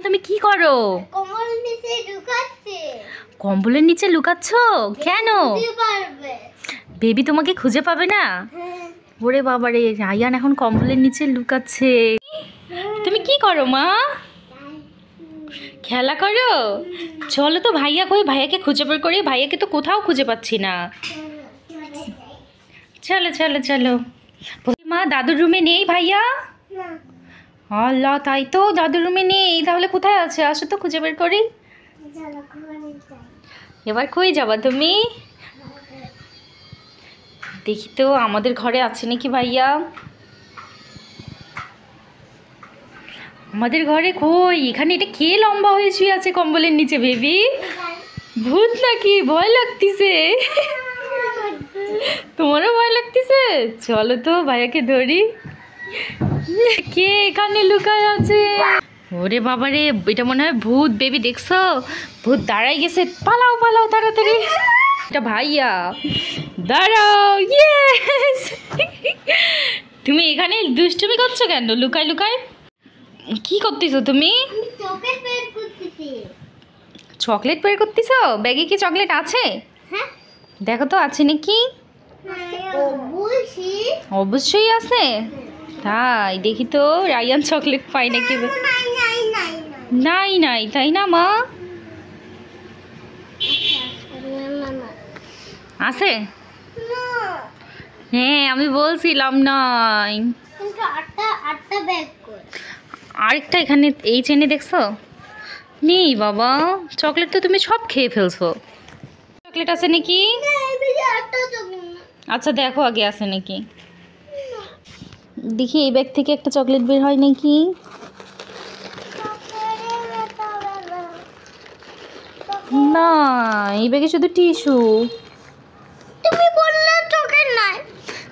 তুমি কি করো? কম্বলের নিচে লুকাচ্ছ কেন? বেবি তোমাকে খুঁজে পাবে না? ওরে বাবারে, রায়ান এখন কম্বলের নিচে লুকাচ্ছে। তুমি কি করো মা? খেলা করো? চলো তো, ভাইয়া কই? ভাইয়াকে খুঁজে বের করি। ভাইয়াকে তো কোথাও খুঁজে পাচ্ছি না। চলো চলো চলো। মা, দাদুর রুমে নেই ভাইয়া? আল্লাহ, তাই তো, দাদুর রুমে নেই। তাহলে কোথায় আছে? আসো তো খুঁজে বের করি। এবার কই যাবা তুমি? দেখি তো আমাদের ঘরে আছে নাকি ভাইয়া। আমাদের ঘরে কই? এখানে এটা কে লম্বা হয়ে শুয়ে আছে কম্বলের নিচে? বেবি ভূত নাকি? ভয় লাগতেছে? তোমারও ভয় লাগতেছে? চলো তো ভাইয়াকে ধরি। কে এখানে লুকায় আছে? ওরে বাবারে, এটা মনে হয় ভূত। বেবি দেখছো? ভূত দাঁড়াই গেছে। পালাও পালাও তাড়াতাড়ি। এটা ভাইয়া, দাঁড়াও। ইয়েস! তুমি এখানে দুষ্টুমি করছো কেন লুকাই লুকাই? কি করতেছো তুমি? চকলেট বের করতেছো? ব্যাগে কি চকলেট আছে? দেখো তো আছে নাকি। অবশ্যই আছে। তাই দেখি তো, রায়ান চকলেট পাই নাকি। নাই নাই, তাই না মা? আছে? হ্যাঁ, আমি বলছিলাম নাই। আরেকটা এখানে এই চেনে দেখছো? নেই বাবা, চকলেট তো তুমি সব খেয়ে ফেলছো। চকলেট আছে নাকি? আচ্ছা দেখো আগে আছে নাকি। দেখি এই ব্যাগ থেকে একটা চকলেট বের হয় নাকি। না, এই ব্যাগে শুধু টিস্যু। তুমি বললে চকলেট নাই।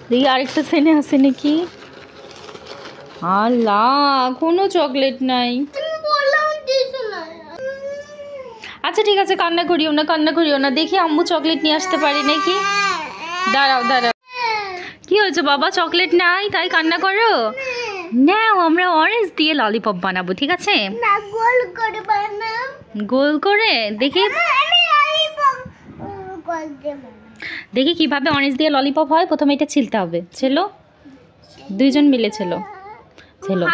দেখি আরেকটা চেনে আছে নাকি। আল্লাহ, কোনো চকলেট নাই। আচ্ছা ঠিক আছে, কান্না করিও না, কান্না করিও না। দেখি আম্মু চকলেট নিয়ে আসতে পারি নাকি। দাঁড়াও দাঁড়াও। কি হয়েছে বাবা? চকলেট নাই তাই কান্না করো? নাও, আমরা অরেঞ্জ দিয়ে ললিপপ বানাবো, ঠিক আছে? গোল করে দেখি। দেখি কিভাবে অরেঞ্জ দিয়ে ললিপপ হয়। প্রথমে এটা ছিলতে হবে। ছেলো, দুইজন মিলে ছেলো। ছেলো,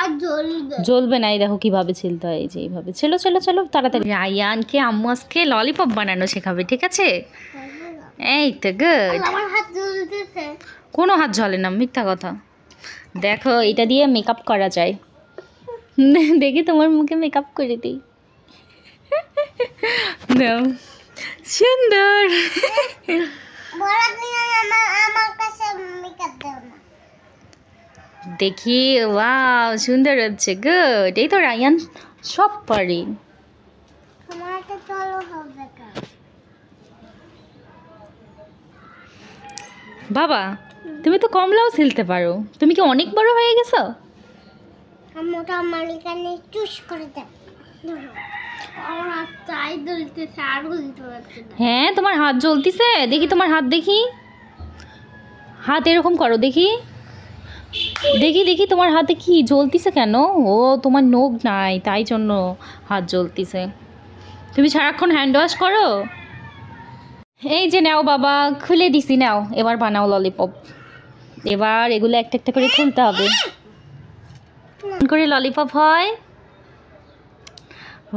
জ্বলবে না। এই দেখো কিভাবে ছিলতে হয়। এই যে এইভাবে। ছেলো ছেলো ছেলো তাড়াতাড়ি। রায়ানকে আম্মু আজকে ললিপপ বানানো শেখাবে, ঠিক আছে? এই তো গুড। কোনো হাত জ্বলে না, মিথ্যা কথা। দেখো, এটা দিয়ে মেকআপ করা যায়। দেখি তোমার মুখে মেকআপ করে দিই। সুন্দর। দেখি, ওয়াও, সুন্দর হচ্ছে। গুড। এই তো রায়ান সব পারি। বাবা, তুমি তো কমলাও ছিলতে পারো। তুমি কি অনেক বড় হয়ে গেছো? হ্যাঁ, তোমার হাত জ্বলতিছে। দেখি তোমার হাত, দেখি হাত এরকম করো দেখি। দেখি দেখি তোমার হাতে কি জ্বলতিছে কেন? ও, তোমার নখ নাই তাই জন্য হাত জ্বলতিছে। তুমি সারাক্ষণ হ্যান্ড ওয়াশ করো? এই যে নাও বাবা, খুলে দিছি, নাও এবার বানাও ললিপপ। এবার এগুলো একটা একটা করে খুলতে হবে। করে ললিপপ হয়।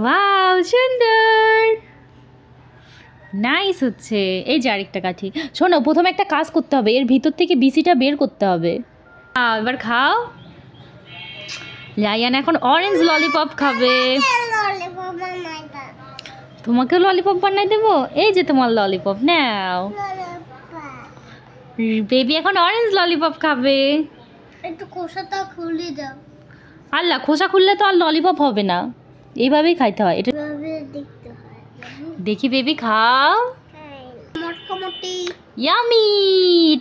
ওয়াও, সুন্দর, নাইস হচ্ছে। এই যে আরেকটা কাঠি। শোনো, প্রথমে একটা কাজ করতে হবে। এর ভিতর থেকে বিচিটা বের করতে হবে। এবার খাও। রায়ান এখন অরেঞ্জ ললিপপ খাবে। তোমাকেও ললিপপ বানাই দেবো। এই যে তোমার ললিপপ, নাও। বেবি এখন অরেঞ্জ ললিপপ খাবে। একটু খোসাটা খুলে দাও। আল্লাহ, খোসা খুললে তো আর ললিপপ হবে না। এইভাবেই খাইতে হয়। এটা দেখতে হয়। দেখি বেবি খাও। মোটামুটি ইয়ামি,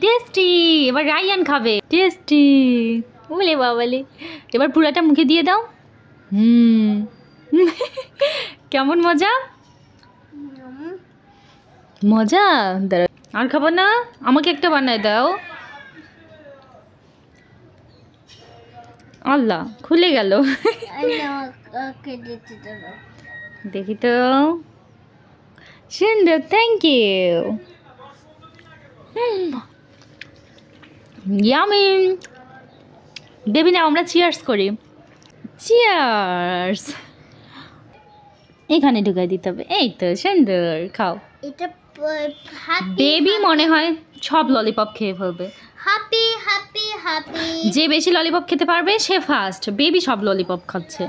টেস্টি। এবার রায়ান খাবে। টেস্টি। বলে বাবালে, এবার পুরাটা মুখে দিয়ে দাও। কেমন মজা? মজা। দাঁড়া, আর খাবো না? আমাকে একটা বানায় দাও। আল্লাহ খুলে গেল। ওকে দিতে দেবো। দেখি তো, সুন্দর, থ্যাংক ইউ। ইয়ামি। বেবি না, আমরা চিয়ার্স করি। চিয়ার্স। এখানে ঢুকাই দিতে হবে। এই তো সুন্দর, খাও। এটা বেবি মনে হয় সব ললিপপ খেয়ে ফেলবে। Happy happy happy. যে বেশি ললিপপ খেতে পারবে সে ফার্স্ট। বেবি সব ললিপপ খাচ্ছে।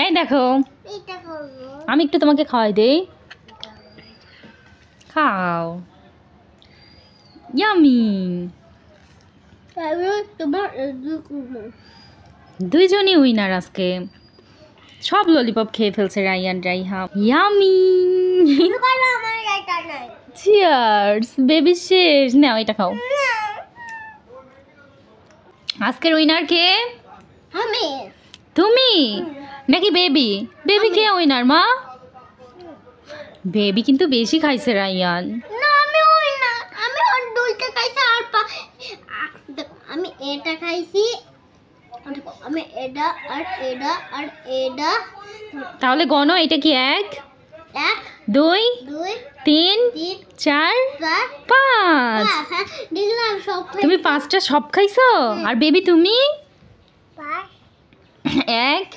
এই দেখো, এটা করবো। আমি একটু তোমাকে খাওয়াই দেই, খাও। ইয়ামি। তোমার দুইজনই উইনার আজকে। সব ললিপপ খেয়ে ফেলছে রাইয়ান রাইহা। ইয়ামি। আমার এটা নাই। চিয়ার্স। বেবি শেষ। নাও এটা খাও। আজকের উইনার কে? আমি। তুমি নাকি বেবি? বেবি কে উইনার মা? বেবি কিন্তু বেশি খাইছে রাইয়ান। না আমি ওই না, আমি ওর দুইটা খাইছি আর দেখো আমি এটা খাইছি, দেখো আমি এটা আর এটা আর এটা। তাহলে গণো, এটা কি 1 1 2 2 3 3 4 4 5। 5। দেখলাম সব তুমি 5টা সব খাইছো? আর বেবি তুমি? 5 1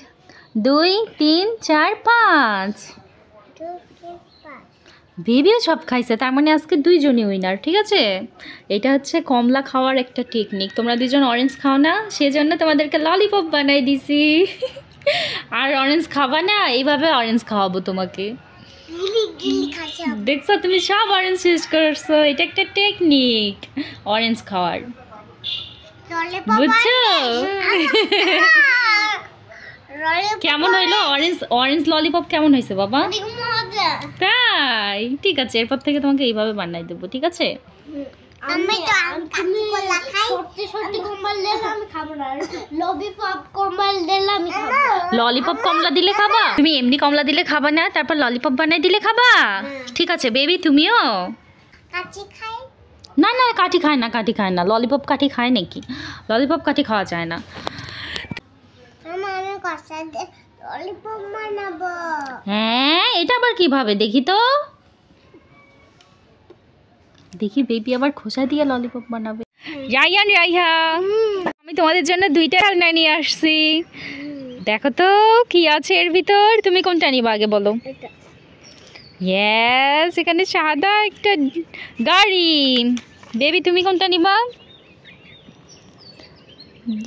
2 3 4 5। 2 3 5। বেবিও সব খাইছে, তার মানে আজকে দুইজনই উইনার। ঠিক আছে, এটা হচ্ছে কমলা খাওয়ার একটা টেকনিক। তোমরা দুজন অরেঞ্জ খাও না, সেজন্য তোমাদেরকে ললিপপ বানাই দিছি। আর অরেঞ্জ খাবা না, এইভাবে অরেঞ্জ খাওয়াবো তোমাকে। গিলি গিলি খাইছি। দেখছো, তুমি সব অরেঞ্জ শেষ করছো। এটা একটা টেকনিক অরেঞ্জ খাওয়ার, ললিপপ বুঝছো? ললিপপ কেমন হইলো অরেঞ্জ অরেঞ্জ ললিপপ? কেমন হয়েছে বাবা? অনেক মজা। তাই ঠিক আছে, এরপর থেকে তোমাকে এইভাবে বানাই দেবো। ঠিক আছে, আমি তো আমি কলা খাই। সত্যি সত্যি কম্বল দিলে আমি খাবো না। ললিপপ কম্বল দিলে আমি খাবো। ললিপপ কমলা দিলে খাবা? তুমি এমনি কমলা দিলে খাবা না, তারপর ললিপপ বানাই দিলে খাবা? ঠিক আছে বেবি, তুমিও। কাঁচি খাই। না না, কাঠি খায় না, কাঠি খায় না। ললিপপ কাঠি খায় নাকি? ললিপপ কাঠি খাওয়া যায় না। আমি কষা দিয়ে ললিপপ বানাবো। হ্যাঁ, এটা আবার কিভাবে দেখি তো? দেখি বেবি আবার খোসা দিয়ে ললিপপ বানাবে। রাইয়ান রাইহা, আমি তোমাদের জন্য 2টা খেলনা নিয়ে আসছি। দেখো তো কি আছে এর ভিতর। তুমি কোনটা নিবা আগে বলো? এটা ইয়েস, এখানে সাদা একটা গাড়ি। বেবি তুমি কোনটা নিবা?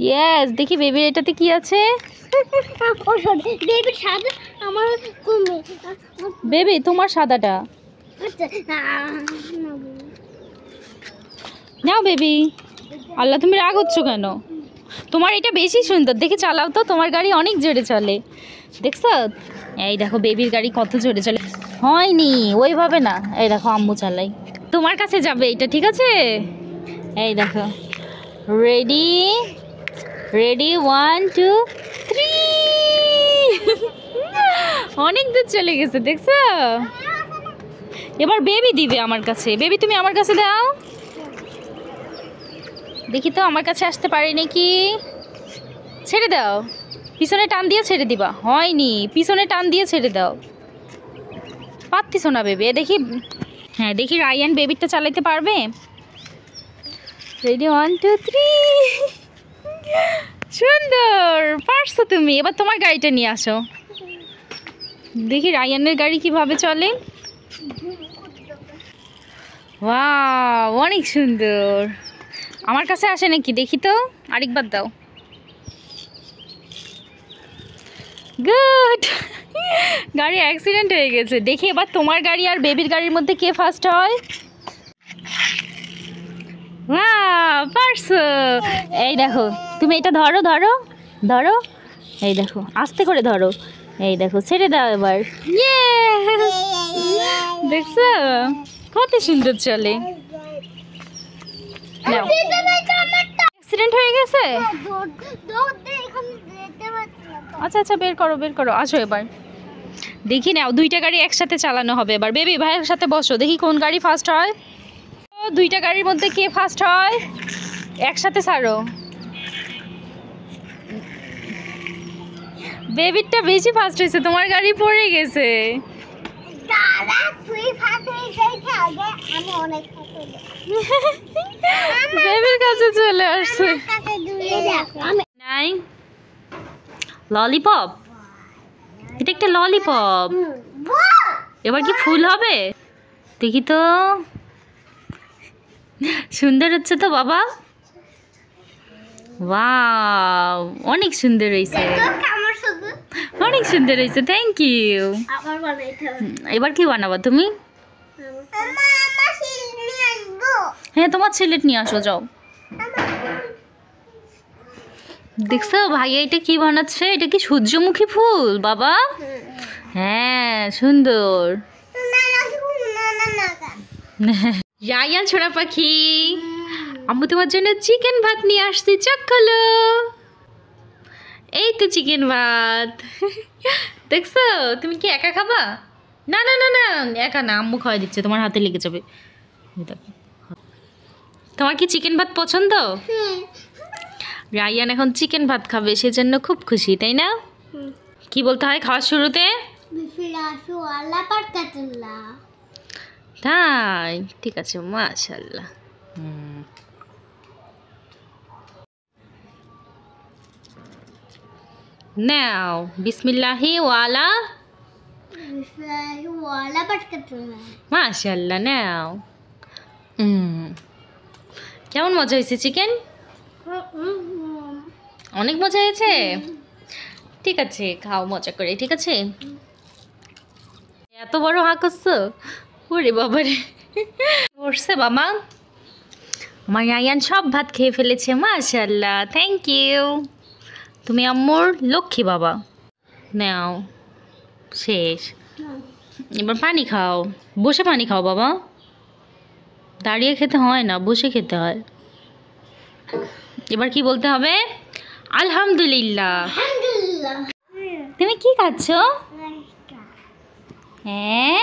ইয়েস, দেখি বেবির এটাতে কি আছে। বেবি সাদা আমার কমে। বেবি তোমার সাদাটা নাও বেবি। আল্লাহ, তুমি রাগ হচ্ছ কেন? তোমার এটা বেশি সুন্দর, দেখি চালাও তো। তোমার গাড়ি অনেক জোরে চলে, দেখছো? এই দেখো বেবির গাড়ি কত জোরে চলে। হয়নি ওইভাবে না, এই দেখো আম্মু চালাই। তোমার কাছে যাবে এটা, ঠিক আছে? এই দেখো, রেডি রেডি 1 2 3। অনেক দূর চলে গেছে, দেখছো? এবার বেবি দিবে আমার কাছে। বেবি তুমি আমার কাছে দাও। দেখি তো আমার কাছে আসতে পারে নাকি। ছেড়ে দাও, পিছনে টান দিয়ে ছেড়ে দিবা। হয়নি, পিছনে টান দিয়ে ছেড়ে দাও। পারতিস না বেবি। দেখি, হ্যাঁ দেখি রাইয়ান বেবিটা চালাতে পারবে। রেডি 1 2 3। সুন্দর, পারছো তুমি। এবার তোমার গাড়িটা নিয়ে আসো। দেখি রাইয়ানের গাড়ি কিভাবে চলে। ওয়াও, অনেক সুন্দর। আমার কাছে আসে নাকি দেখি তো, আরেকবার দাও। গুড। গাড়ি অ্যাক্সিডেন্ট হয়ে গেছে। দেখি এবার তোমার গাড়ি আর বেবির গাড়ির মধ্যে কে ফার্স্ট হয়। ওয়াও, পারছো। এই দেখো, তুমি এটা ধরো ধরো ধরো। এই দেখো, আস্তে করে ধরো। এই দেখো, ছেড়ে দাও এবার। ইয়েস, দেখছো কত সুন্দর চলে। নাও, অ্যাক্সিডেন্ট হয়ে গেছে। আচ্ছা আচ্ছা, বের করো বের করো। আসো এবার দেখি। নাও, 2টা গাড়ি একসাথে চালানো হবে এবার। বেবি ভাইয়ের সাথে বসো, দেখি কোন গাড়ি ফার্স্ট হয়। 2টা গাড়ির মধ্যে কে ফার্স্ট হয়। একসাথে ছাড়ো। বেবিরটা বেশি ফাস্ট হয়েছে, তোমার গাড়ি পড়ে গেছে। দাদা তুই ফাটে গেছে আগে, আমি অনেক ফাটে বেবির কাছে চলে আসছে। কাছে দূরে রাখো আমি নাই ললিপপ, এটা একটা ললিপপ। এবার কি ফুল হবে দেখি তো। সুন্দর হচ্ছে তো বাবা, ওয়াও অনেক সুন্দর হয়েছে, আমার শুধু অনেক সুন্দর হয়েছে, থ্যাংক ইউ। আবার বানাইতে হবে। এবার কি বানাবো তুমি? আমা আমার শিল নিয়ে আসবো। হ্যাঁ তোমার সিলেট নিয়ে আসো, যাও। দেখছো ভাইয়া এটা কি বানাচ্ছে? এটা কি সূর্যমুখী ফুল বাবা? হ্যাঁ সুন্দর। রায়ান ছোড়া পাখি, আম্মু তোমার জন্য চিকেন ভাত নিয়ে আসছি, চক্ষলো। এই তো চিকেন ভাত। দেখছো তুমি কি একা খাবা? না না না না একা না, আম্মু খাওয়াই দিচ্ছে, তোমার হাতে লেগে যাবে। এই দেখো। তোমার কি চিকেন ভাত পছন্দ? রায়ান এখন চিকেন ভাত খাবে, সেজন্য খুব খুশি, তাই না? কি বলতে হয় খাওয়ার শুরুতে? তাই ঠিক আছে, মাশাআল্লাহ। নাও বিসমিল্লাহি ওয়ালা মাশাআল্লাহ, নাও। কেমন মজা হয়েছে চিকেন? অনেক মজা হয়েছে, ঠিক আছে খাও মজা করে, ঠিক আছে। এত বড় হা করছো, ওরে বাবারে। পড়ছে বাবা, আমার রায়ান সব ভাত খেয়ে ফেলেছে, মাশাআল্লাহ, থ্যাংক ইউ। তুমি আম্মুর লক্ষ্মী বাবা। নাও শেষ, এবার পানি খাও, বসে পানি খাও বাবা, দাঁড়িয়ে খেতে হয় না, বসে খেতে হয়। এবার কি বলতে হবে? আলহামদুলিল্লাহ। তুমি কি খাচ্ছ? হ্যাঁ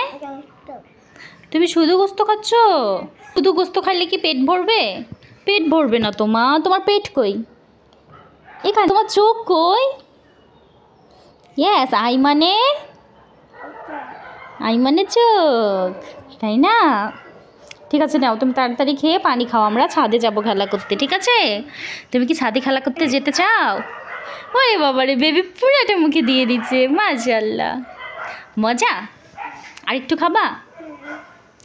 তুমি শুধু গোস্ত খাচ্ছ? শুধু গোস্ত খাইলে কি পেট ভরবে? পেট ভরবে না তোমার পেট কই? এখানে তোমার চোখ কই? ইয়েস, আই মানে চোখ, তাই না? ঠিক আছে নাও, তুমি তাড়াতাড়ি খেয়ে পানি খাও, আমরা ছাদে যাব খেলা করতে, ঠিক আছে? তুমি কি ছাদে খেলা করতে যেতে চাও? ওরে বাবারে, বেবি পুরোটা মুখে দিয়ে দিচ্ছে, মাশাআল্লাহ। মজা? আরেকটু খাবা?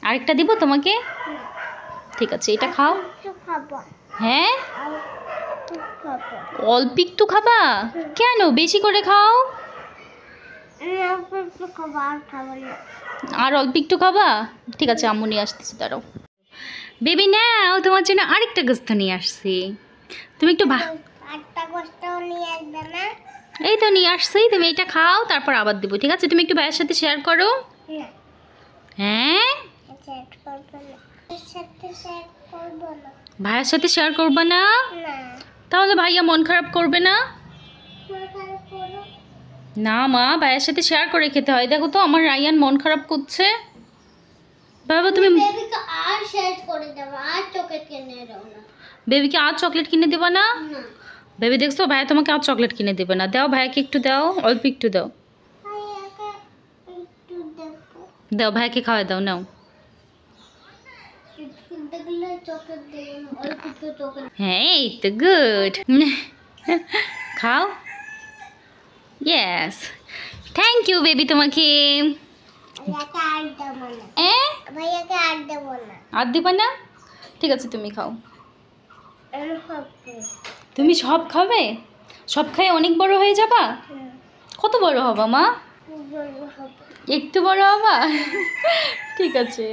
আরেকটা দিব তোমাকে? ঠিক আছে এটা খাও। হ্যাঁ অল্প একটু খাবা? কেন, বেশি করে খাও। আর অল্প একটু খাবা? ঠিক আছে আম্মু নিয়ে আসতেছি, দাঁড়াও। বেবি নাও, তোমার জন্য আরেকটা গোস্ত নিয়ে আসছি, তুমি একটু এই তো নিয়ে আসছি, তুমি এটা খাও, তারপর আবার দেবো, ঠিক আছে? তুমি একটু ভাইয়ের সাথে শেয়ার করো। হ্যাঁ ভাইয়ের সাথে শেয়ার করবে না? তাহলে ভাইয়া মন খারাপ করবে না? না মা, ভাইয়ের সাথে শেয়ার করে খেতে হয়। দেখো তো আমার রায়ান মন খারাপ করছে। বাবা তুমি বেবিকে আর চকলেট কিনে দেবা না? বেবি দেখছো ভাইয়া তোমাকে আর চকলেট কিনে দেবে না। দাও ভাইয়াকে একটু দাও, অল্প একটু দাও, দাও ভাইয়াকে খাওয়াই দাও, নাও। হ্যাঁ এই তো গুড, খাও। ইয়েস, থ্যাংক ইউ বেবি তোমাকে। আর দিবা না? ঠিক আছে তুমি খাও। তুমি সব খাবে? সব খাই অনেক বড় হয়ে যাবা? কত বড় হবা মা? একটু বড় হবা? ঠিক আছে।